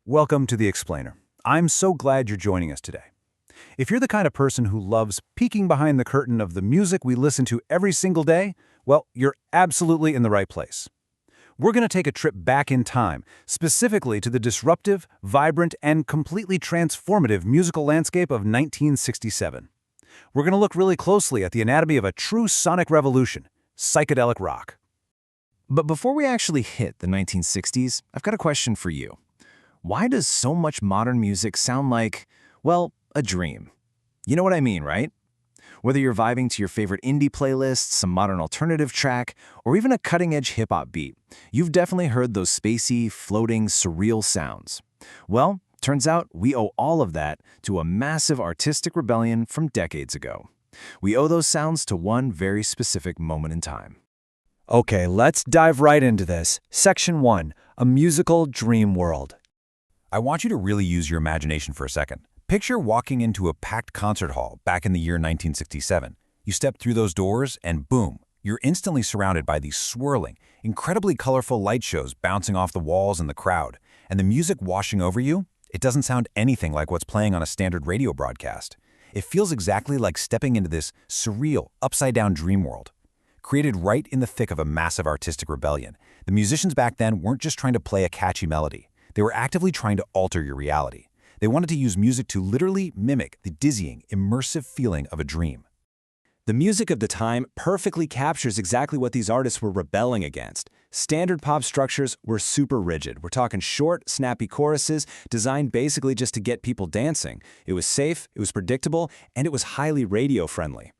Welcome to The Explainer. I'm so glad you're joining us today. If you're the kind of person who loves peeking behind the curtain of the music we listen to every single day, well, you're absolutely in the right place. We're going to take a trip back in time, specifically to the disruptive, vibrant, and completely transformative musical landscape of 1967. We're going to look really closely at the anatomy of a true sonic revolution, psychedelic rock. But before we actually hit the 1960s, I've got a question for you. Why does so much modern music sound like, well, a dream? You know what I mean, right? Whether you're vibing to your favorite indie playlist, some modern alternative track, or even a cutting-edge hip-hop beat, you've definitely heard those spacey, floating, surreal sounds. Well, turns out we owe all of that to a massive artistic rebellion from decades ago. We owe those sounds to one very specific moment in time. Okay, let's dive right into this. Section 1, a musical dream world. I want you to really use your imagination for a second. Picture walking into a packed concert hall back in the year 1967. You step through those doors and boom, you're instantly surrounded by these swirling, incredibly colorful light shows bouncing off the walls and the crowd. And the music washing over you, it doesn't sound anything like what's playing on a standard radio broadcast. It feels exactly like stepping into this surreal, upside-down dream world. Created right in the thick of a massive artistic rebellion, the musicians back then weren't just trying to play a catchy melody. They were actively trying to alter your reality. They wanted to use music to literally mimic the dizzying, immersive feeling of a dream. The music of the time perfectly captures exactly what these artists were rebelling against. Standard pop structures were super rigid. We're talking short, snappy choruses designed basically just to get people dancing. It was safe, it was predictable, and it was highly radio-friendly.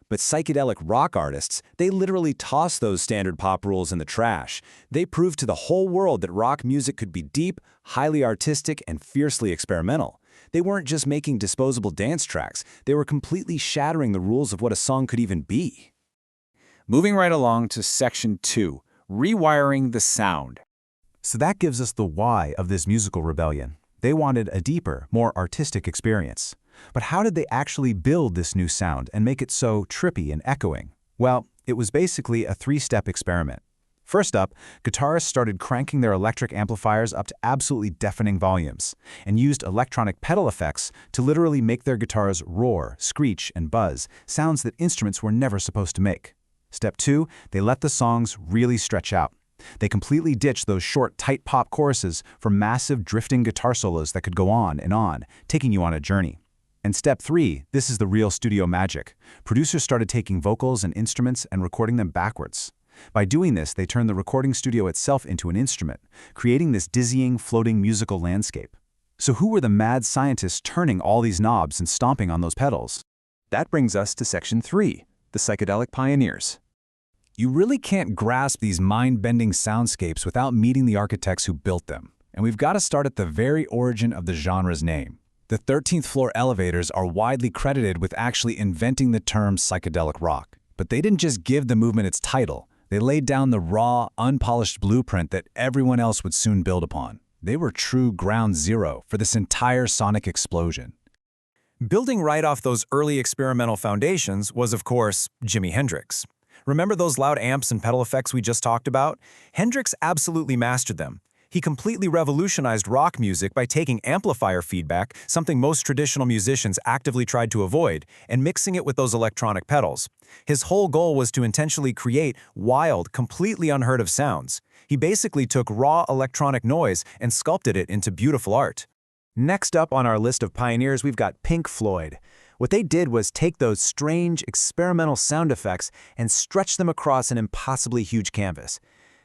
But psychedelic rock artists, they literally tossed those standard pop rules in the trash. They proved to the whole world that rock music could be deep, highly artistic, and fiercely experimental. They weren't just making disposable dance tracks, they were completely shattering the rules of what a song could even be. Moving right along to Section 2, rewiring the sound. So that gives us the why of this musical rebellion. They wanted a deeper, more artistic experience. But how did they actually build this new sound and make it so trippy and echoing? Well, it was basically a three-step experiment. First up, guitarists started cranking their electric amplifiers up to absolutely deafening volumes and used electronic pedal effects to literally make their guitars roar, screech, and buzz, sounds that instruments were never supposed to make. Step 2, they let the songs really stretch out. They completely ditched those short, tight pop choruses for massive drifting guitar solos that could go on, taking you on a journey. And step 3, this is the real studio magic. Producers started taking vocals and instruments and recording them backwards. By doing this, they turned the recording studio itself into an instrument, creating this dizzying, floating musical landscape. So who were the mad scientists turning all these knobs and stomping on those pedals? That brings us to Section 3, the psychedelic pioneers. You really can't grasp these mind-bending soundscapes without meeting the architects who built them. And we've got to start at the very origin of the genre's name. The 13th floor elevators are widely credited with actually inventing the term psychedelic rock. But they didn't just give the movement its title. They laid down the raw, unpolished blueprint that everyone else would soon build upon. They were true ground zero for this entire sonic explosion. Building right off those early experimental foundations was, of course, Jimi Hendrix. Remember those loud amps and pedal effects we just talked about? Hendrix absolutely mastered them. He completely revolutionized rock music by taking amplifier feedback, something most traditional musicians actively tried to avoid, and mixing it with those electronic pedals. His whole goal was to intentionally create wild, completely unheard of sounds. He basically took raw electronic noise and sculpted it into beautiful art. Next up on our list of pioneers, we've got Pink Floyd. What they did was take those strange, experimental sound effects and stretch them across an impossibly huge canvas.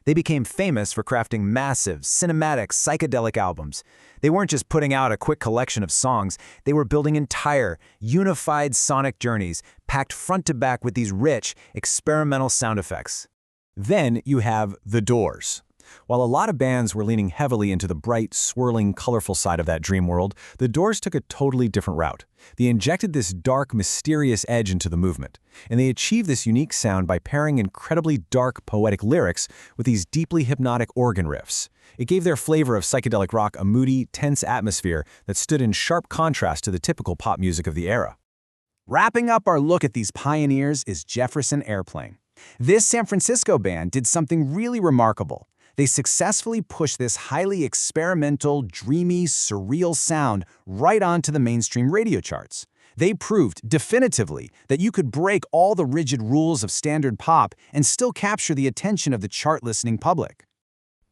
They became famous for crafting massive, cinematic, psychedelic albums. They weren't just putting out a quick collection of songs, they were building entire, unified sonic journeys, packed front to back with these rich, experimental sound effects. Then you have The Doors. While a lot of bands were leaning heavily into the bright, swirling, colorful side of that dream world, The Doors took a totally different route. They injected this dark, mysterious edge into the movement, and they achieved this unique sound by pairing incredibly dark, poetic lyrics with these deeply hypnotic organ riffs. It gave their flavor of psychedelic rock a moody, tense atmosphere that stood in sharp contrast to the typical pop music of the era. Wrapping up our look at these pioneers is Jefferson Airplane. This San Francisco band did something really remarkable. They successfully pushed this highly experimental, dreamy, surreal sound right onto the mainstream radio charts. They proved definitively that you could break all the rigid rules of standard pop and still capture the attention of the chart-listening public.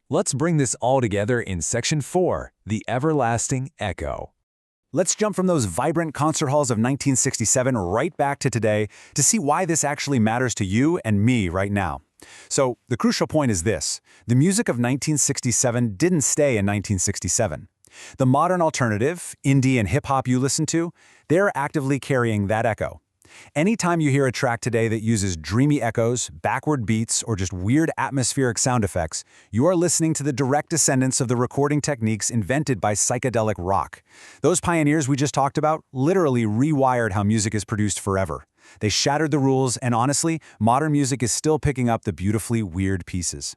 Let's bring this all together in Section 4, the everlasting echo. Let's jump from those vibrant concert halls of 1967 right back to today to see why this actually matters to you and me right now. So, the crucial point is this: the music of 1967 didn't stay in 1967. The modern alternative, indie and hip-hop you listen to, they're actively carrying that echo. Anytime you hear a track today that uses dreamy echoes, backward beats, or just weird atmospheric sound effects, you are listening to the direct descendants of the recording techniques invented by psychedelic rock. Those pioneers we just talked about literally rewired how music is produced forever. They shattered the rules, and honestly, modern music is still picking up the beautifully weird pieces.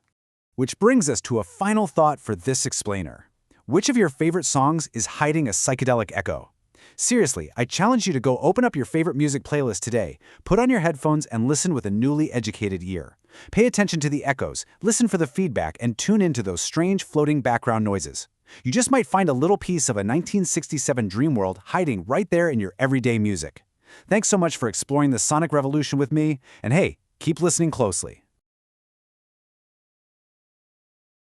Which brings us to a final thought for this explainer. Which of your favorite songs is hiding a psychedelic echo? Seriously, I challenge you to go open up your favorite music playlist today, put on your headphones, and listen with a newly educated ear. Pay attention to the echoes, listen for the feedback, and tune into those strange floating background noises. You just might find a little piece of a 1967 dream world hiding right there in your everyday music. Thanks so much for exploring the sonic revolution with me, and hey, keep listening closely.